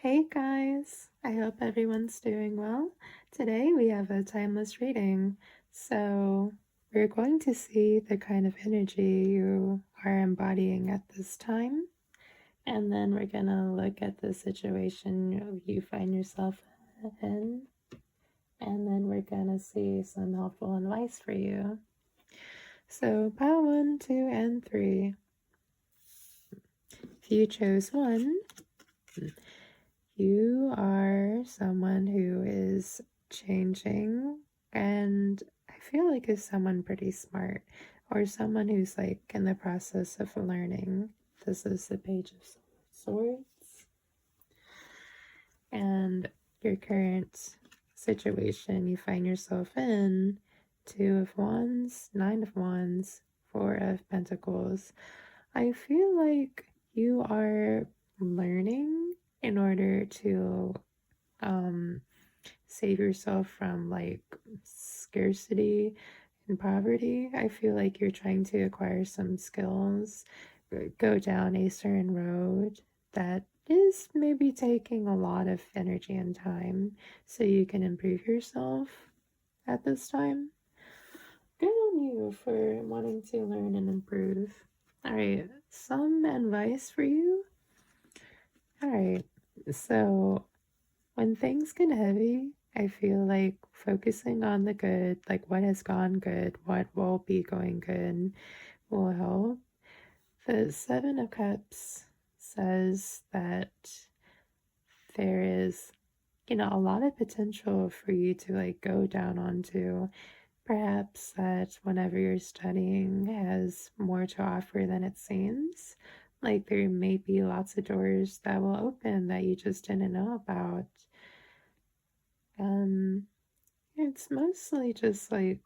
Hey guys, I hope everyone's doing well. Today we have a timeless reading, so we're going to see the kind of energy you are embodying at this time, and then we're gonna look at the situation you find yourself in, and then we're gonna see some helpful advice for you. So, pile 1, 2, and 3. If you chose 1, you are someone who is changing, and I feel like is someone pretty smart or someone who's like in the process of learning. This is the Page of Swords, and your current situation you find yourself in: 2 of Wands, 9 of Wands, 4 of Pentacles. I feel like you are learning in order to save yourself from like scarcity and poverty. I feel like you're trying to acquire some skills, go down a certain road that is maybe taking a lot of energy and time so you can improve yourself at this time. Good on you for wanting to learn and improve. All right, some advice for you. All right, so when things get heavy, I feel like focusing on the good, like what has gone good, what will be going good, will help. The 7 of Cups says that there is, a lot of potential for you to like go down onto. Perhaps that whenever you're studying has more to offer than it seems. Like there may be lots of doors that will open that you just didn't know about. It's mostly just like,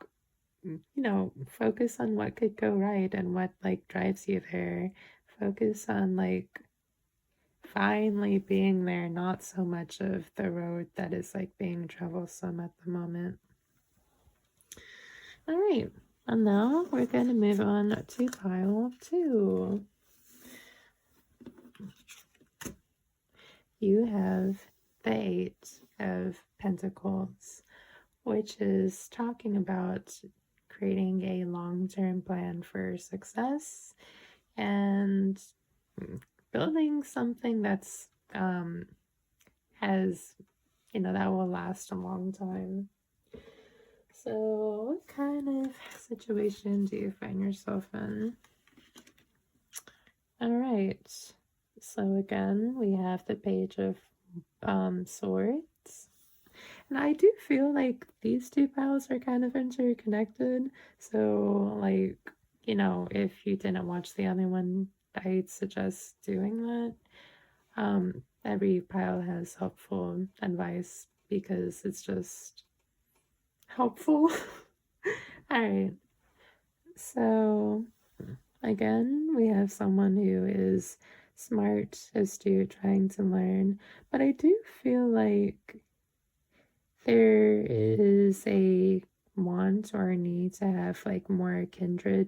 focus on what could go right and what like drives you there. Focus on like finally being there, not so much of the road that is like being troublesome at the moment. All right, and now we're going to move on to pile 2. You have the 8 of Pentacles, which is talking about creating a long-term plan for success and building something that's has that will last a long time. So what kind of situation do you find yourself in? All right, so again we have the Page of Swords. And I do feel like these 2 piles are kind of interconnected. So, like, if you didn't watch the other one, I'd suggest doing that. Every pile has helpful advice because it's just helpful. All right. So, again, we have someone who is smart, astute, trying to learn. But I do feel like there is a want or a need to have like more kindred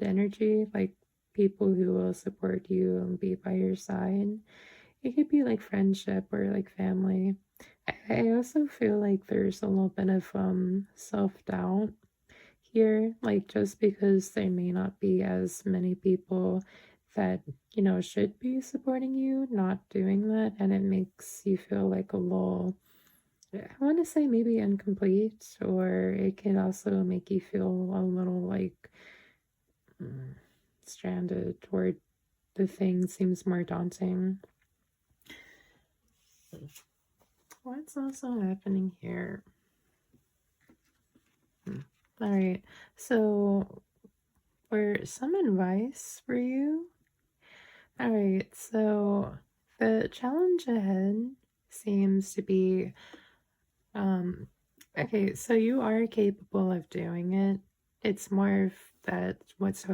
energy, like people who will support you and be by your side. It could be like friendship or like family. I also feel like there's a little bit of self-doubt here, like just because there may not be as many people that should be supporting you, not doing that, and it makes you feel like a little, I want to say maybe incomplete, or it can also make you feel a little like stranded, or the thing seems more daunting. What's also happening here? All right, so for some advice for you. All right, so the challenge ahead seems to be okay, so you are capable of doing it. It's more of that what's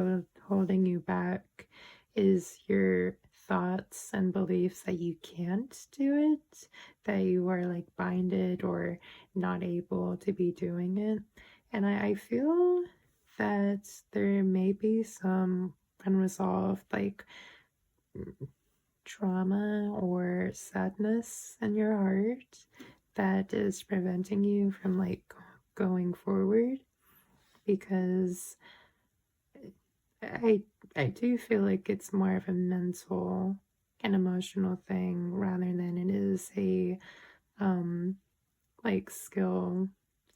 holding you back is your thoughts and beliefs that you can't do it, that you are like binded or not able to be doing it. And I feel that there may be some unresolved like trauma or sadness in your heart that is preventing you from like going forward, because I I do feel like it's more of a mental and emotional thing rather than it is a like skill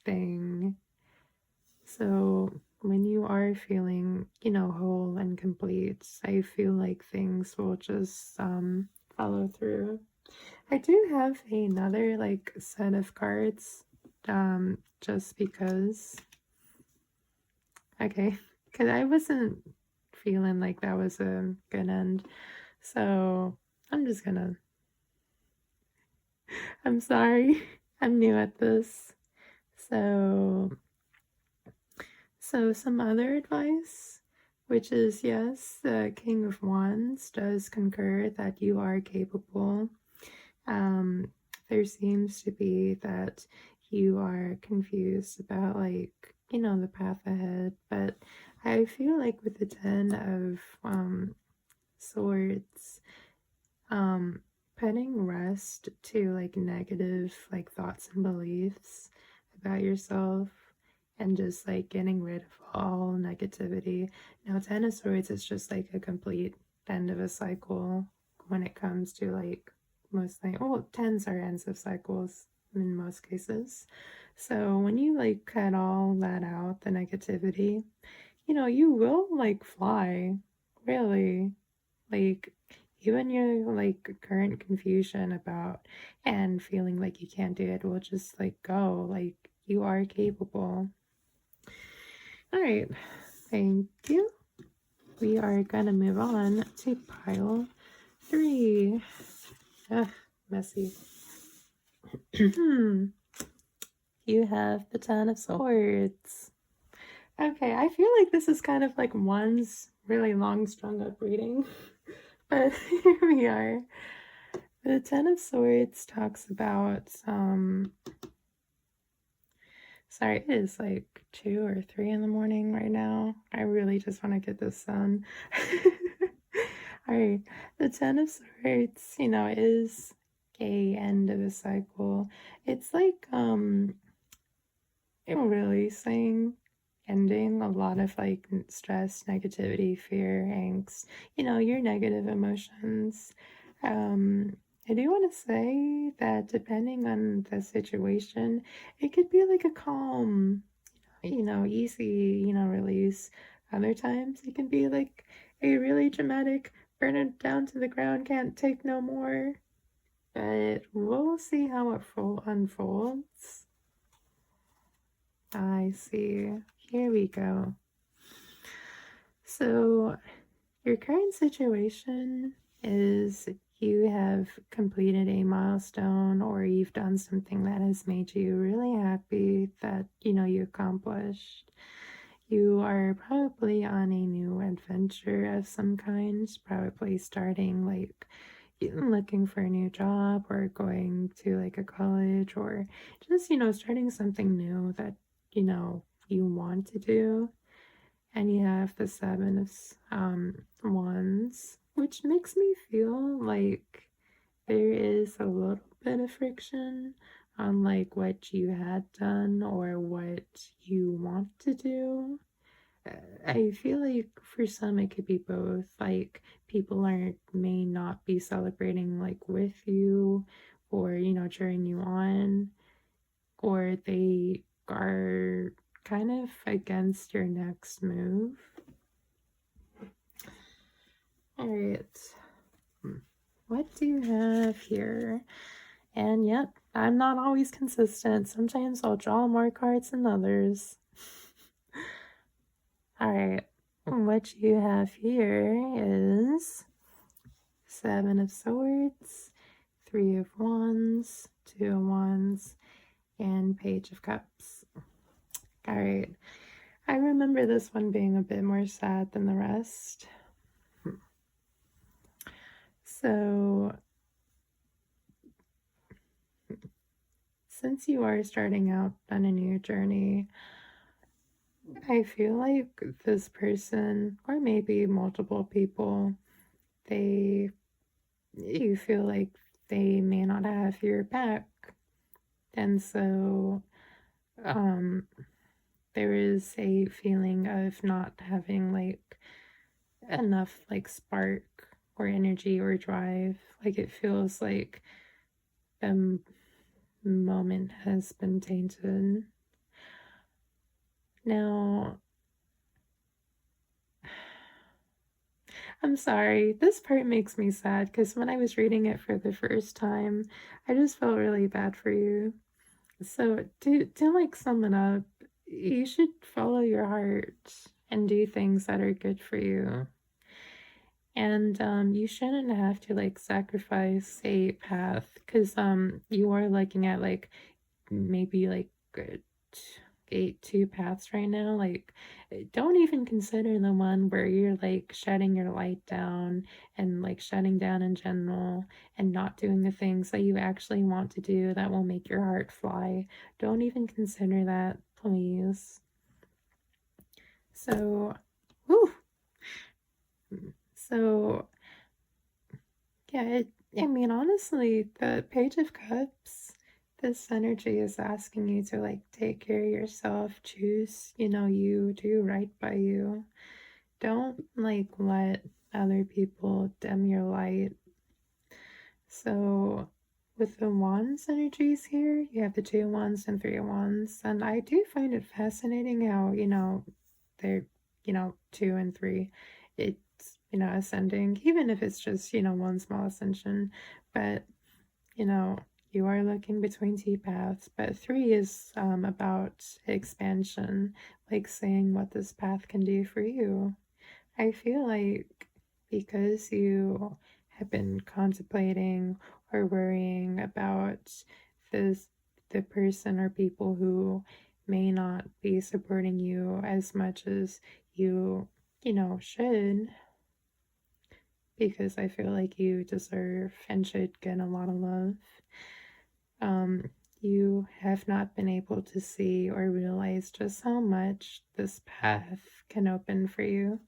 thing. So when you are feeling, whole and complete, I feel like things will just follow through. I do have another like set of cards just because. Okay, because I wasn't feeling like that was a good end. So I'm just gonna. I'm sorry. I'm new at this. So, some other advice, which is yes, the King of Wands does concur that you are capable. Um, there seems to be that you are confused about the path ahead, but I feel like with the Ten of Swords, um, putting rest to like negative like thoughts and beliefs about yourself and just like getting rid of all negativity. Now, Ten of Swords is just like a complete end of a cycle when it comes to like mostly, well, tens are ends of cycles in most cases. So when you like cut all that out, the negativity, you will like fly, really. Like, even your like current confusion about and feeling like you can't do it will just like go. Like, you are capable. All right, thank you. We are gonna move on to pile 3. Ugh, messy. You have the Ten of Swords. Okay, I feel like this is kind of like one's really long strung up reading, but here we are. The Ten of Swords talks about sorry, it is like 2 or 3 in the morning right now. I really just want to get this done. Alright, the Ten of Swords, is a end of a cycle. It's like releasing, ending a lot of like stress, negativity, fear, angst, your negative emotions. I do want to say that depending on the situation, it could be like a calm, easy, release. Other times it can be like a really dramatic, burn it down to the ground, can't take no more. But we'll see how it unfolds. I see. Here we go. So, your current situation is you have completed a milestone or you've done something that has made you really happy that you accomplished. You are probably on a new adventure of some kind, probably starting like looking for a new job or going to like a college or just starting something new that you want to do. And you have the Seven of Wands, which makes me feel like there is a little bit of friction on like what you had done or what you want to do. I feel like for some it could be both. Like, people may not be celebrating like with you or cheering you on, or they are kind of against your next move. All right, what do you have here? And yep, I'm not always consistent. Sometimes I'll draw more cards than others. All right, what you have here is Seven of Swords, 3 of Wands, 2 of Wands, and Page of Cups. All right, I remember this one being a bit more sad than the rest. So, since you are starting out on a new journey, I feel like this person, or maybe multiple people, they you feel like they may not have your back. And so um, there is a feeling of not having like enough like spark or energy or drive. Like it feels like the moment has been tainted. Now, I'm sorry, this part makes me sad because when I was reading it for the first time, I just felt really bad for you. So, to like sum it up, you should follow your heart and do things that are good for you. And you shouldn't have to like sacrifice a path because you are looking at like maybe like good two paths right now. Like, don't even consider the one where you're like shutting your light down and like shutting down in general and not doing the things that you actually want to do that will make your heart fly. Don't even consider that, please. So, whew. So, yeah, I mean, honestly, the Page of Cups, this energy is asking you to like take care of yourself, choose, you do right by you. Don't like let other people dim your light. So, with the wands energies here, you have the 2 wands and 3 wands, and I do find it fascinating how, they're, 2 and 3. It's, ascending, even if it's just, one small ascension. But, you know, you are looking between 2 paths, but 3 is about expansion, like saying what this path can do for you. I feel like because you have been contemplating or worrying about this, the person or people who may not be supporting you as much as should, because I feel like you deserve and should get a lot of love. You have not been able to see or realize just how much this path can open for you.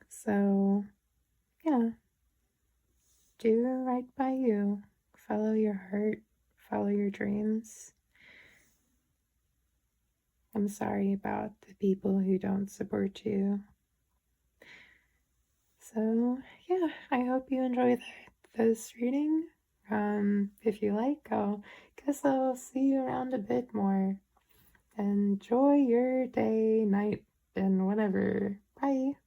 So yeah, do right by you. Follow your heart, follow your dreams. I'm sorry about the people who don't support you. So yeah, I hope you enjoy this reading. If you like, guess I'll see you around a bit more. Enjoy your day, night, and whatever. Bye.